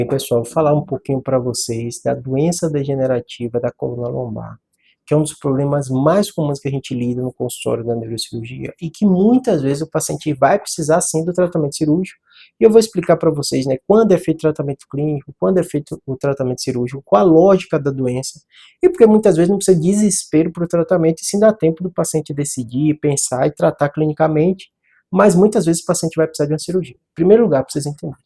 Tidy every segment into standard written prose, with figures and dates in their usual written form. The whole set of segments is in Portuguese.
E pessoal, vou falar um pouquinho para vocês da doença degenerativa da coluna lombar, que é um dos problemas mais comuns que a gente lida no consultório da neurocirurgia e que muitas vezes o paciente vai precisar sim do tratamento cirúrgico. E eu vou explicar para vocês, né, quando é feito o tratamento clínico, quando é feito o tratamento cirúrgico, qual a lógica da doença e porque muitas vezes não precisa de desespero para o tratamento e sim dá tempo do paciente decidir, pensar e tratar clinicamente, mas muitas vezes o paciente vai precisar de uma cirurgia. Em primeiro lugar, para vocês entenderem.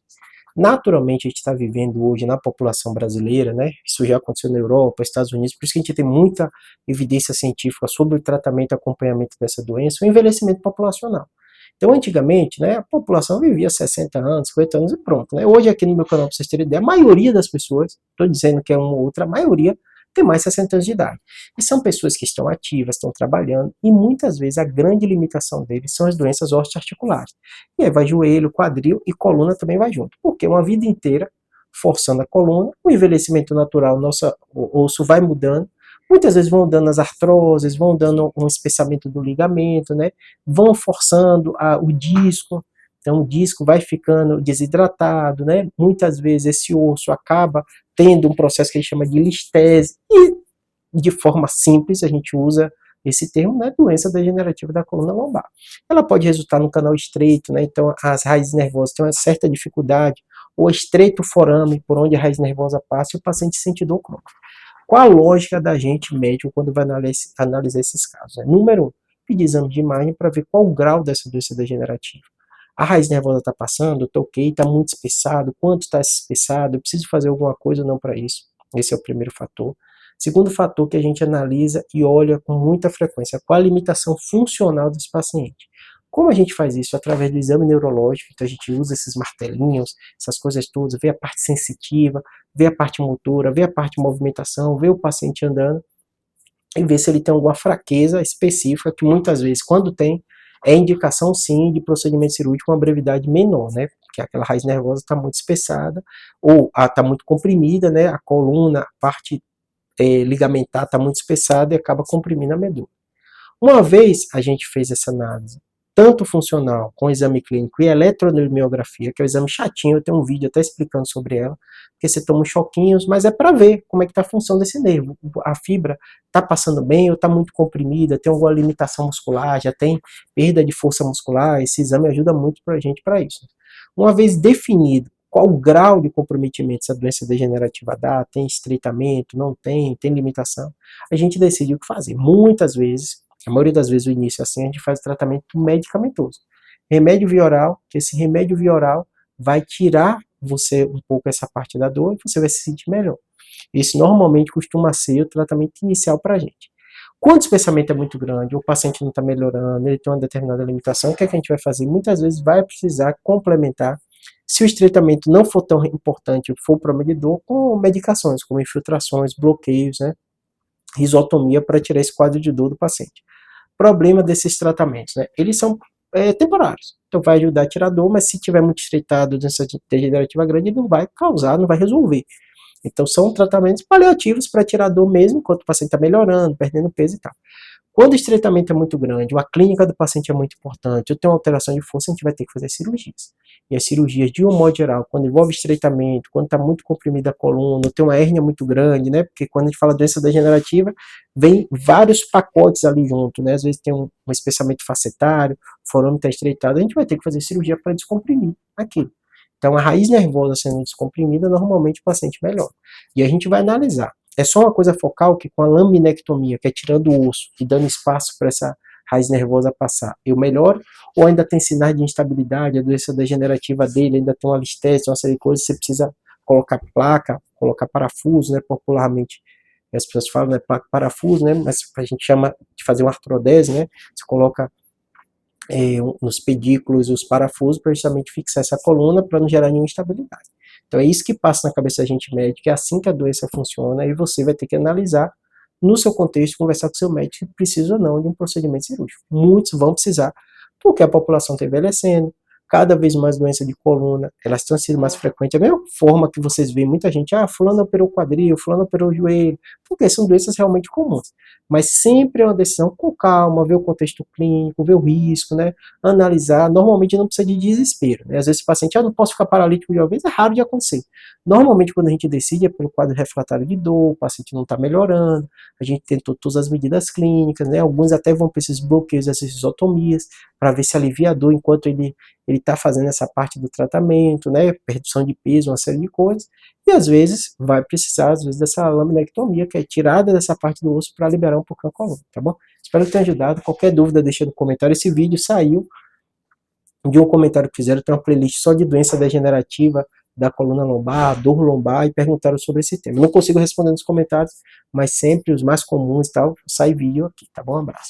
Naturalmente, a gente está vivendo hoje na população brasileira, né? Isso já aconteceu na Europa, Estados Unidos, por isso que a gente tem muita evidência científica sobre o tratamento e acompanhamento dessa doença, o envelhecimento populacional. Então, antigamente, né, a população vivia 60 anos, 50 anos e pronto. Né? Hoje, aqui no meu canal, para vocês terem ideia, a maioria das pessoas, estou dizendo que é uma ou outra, a maioria tem mais de 60 anos de idade. E são pessoas que estão ativas, estão trabalhando, e muitas vezes a grande limitação deles são as doenças osteoarticulares. E aí vai joelho, quadril e coluna também vai junto. Porque uma vida inteira forçando a coluna, o envelhecimento natural, nosso osso vai mudando, muitas vezes vão dando as artroses, vão dando um espessamento do ligamento, né? Vão forçando o disco, então o disco vai ficando desidratado, né? Muitas vezes esse osso acaba tendo um processo que a gente chama de listese, e de forma simples a gente usa esse termo, né, doença degenerativa da coluna lombar. Ela pode resultar no canal estreito, né, então as raízes nervosas têm uma certa dificuldade, ou estreito o forame por onde a raiz nervosa passa e o paciente sente dor crônica. Qual a lógica da gente médico quando vai analisar esses casos? Número 1, pedir exame de imagem para ver qual o grau dessa doença degenerativa. A raiz nervosa está passando, está ok, está muito espessado, quanto está espessado, eu preciso fazer alguma coisa ou não para isso? Esse é o primeiro fator. Segundo fator que a gente analisa e olha com muita frequência, qual a limitação funcional desse paciente. Como a gente faz isso? Através do exame neurológico, então a gente usa esses martelinhos, essas coisas todas, vê a parte sensitiva, vê a parte motora, vê a parte de movimentação, vê o paciente andando e vê se ele tem alguma fraqueza específica, que muitas vezes, quando tem, é indicação sim de procedimento cirúrgico com uma brevidade menor, né? Porque aquela raiz nervosa está muito espessada ou está muito comprimida, né? A coluna, a parte ligamentar está muito espessada e acaba comprimindo a medula. Uma vez a gente fez essa análise, tanto funcional com exame clínico e eletromiografia, que é um exame chatinho, eu tenho um vídeo até explicando sobre ela, porque você toma uns choquinhos, mas é para ver como é que está a função desse nervo. A fibra está passando bem ou está muito comprimida, tem alguma limitação muscular, já tem perda de força muscular, esse exame ajuda muito para a gente para isso. Uma vez definido qual o grau de comprometimento essa doença degenerativa dá, tem estreitamento, não tem, tem limitação, a gente decide o que fazer. Muitas vezes, a maioria das vezes o início assim, a gente faz o tratamento medicamentoso. Remédio via oral, que esse remédio via oral vai tirar você um pouco essa parte da dor e você vai se sentir melhor. Isso normalmente costuma ser o tratamento inicial para a gente. Quando o espessamento é muito grande, o paciente não está melhorando, ele tem uma determinada limitação, o que, é que a gente vai fazer? Muitas vezes vai precisar complementar, se o estreitamento não for tão importante, for problema de dor, com medicações, como infiltrações, bloqueios, né? Risotomia para tirar esse quadro de dor do paciente. Problema desses tratamentos, né? Eles são temporários, então vai ajudar a tirar a dor, mas se tiver muito estreitado, doença degenerativa grande, ele não vai causar, não vai resolver. Então são tratamentos paliativos para tirar a dor mesmo, enquanto o paciente está melhorando, perdendo peso e tal. Quando o estreitamento é muito grande, ou a clínica do paciente é muito importante, ou tem uma alteração de força, a gente vai ter que fazer cirurgias. E as cirurgias, de um modo geral, quando envolve estreitamento, quando está muito comprimida a coluna, ou tem uma hérnia muito grande, né? Porque quando a gente fala de doença degenerativa, vem vários pacotes ali junto, né? Às vezes tem um espessamento facetário, o forame está estreitado, a gente vai ter que fazer cirurgia para descomprimir aquilo. Então, a raiz nervosa sendo descomprimida, normalmente o paciente melhora. E a gente vai analisar. É só uma coisa focal que com a laminectomia, que é tirando o osso e dando espaço para essa raiz nervosa passar, eu melhoro? Ou ainda tem sinais de instabilidade, a doença degenerativa dele ainda tem uma listese, uma série de coisas, você precisa colocar placa, colocar parafuso, né, popularmente as pessoas falam, né, placa, parafuso, né, mas a gente chama de fazer uma artrodese, né, você coloca nos pedículos os parafusos para justamente fixar essa coluna para não gerar nenhuma instabilidade. Então é isso que passa na cabeça da gente médico, é assim que a doença funciona e você vai ter que analisar no seu contexto, conversar com seu médico se precisa ou não de um procedimento cirúrgico. Muitos vão precisar, porque a população está envelhecendo, cada vez mais doença de coluna, elas estão sendo mais frequentes. Da mesma forma que vocês veem muita gente, fulano operou o quadril, fulano operou o joelho, porque são doenças realmente comuns. Mas sempre é uma decisão com calma, ver o contexto clínico, ver o risco, né? Analisar. Normalmente não precisa de desespero, né? Às vezes o paciente, não posso ficar paralítico de uma vez, é raro de acontecer. Normalmente quando a gente decide é pelo quadro refratário de dor, o paciente não está melhorando, a gente tentou todas as medidas clínicas, né? Alguns até vão para esses bloqueios, essas isotomias, para ver se alivia a dor enquanto ele está fazendo essa parte do tratamento, né? Redução de peso, uma série de coisas. E às vezes vai precisar, às vezes, dessa laminectomia, que é tirada dessa parte do osso para liberar um pouco a coluna, tá bom? Espero que tenha ajudado. Qualquer dúvida, deixa no comentário. Esse vídeo saiu de um comentário que fizeram, tem uma playlist só de doença degenerativa da coluna lombar, dor lombar, e perguntaram sobre esse tema. Não consigo responder nos comentários, mas sempre os mais comuns e tal, sai vídeo aqui, tá bom? Um abraço.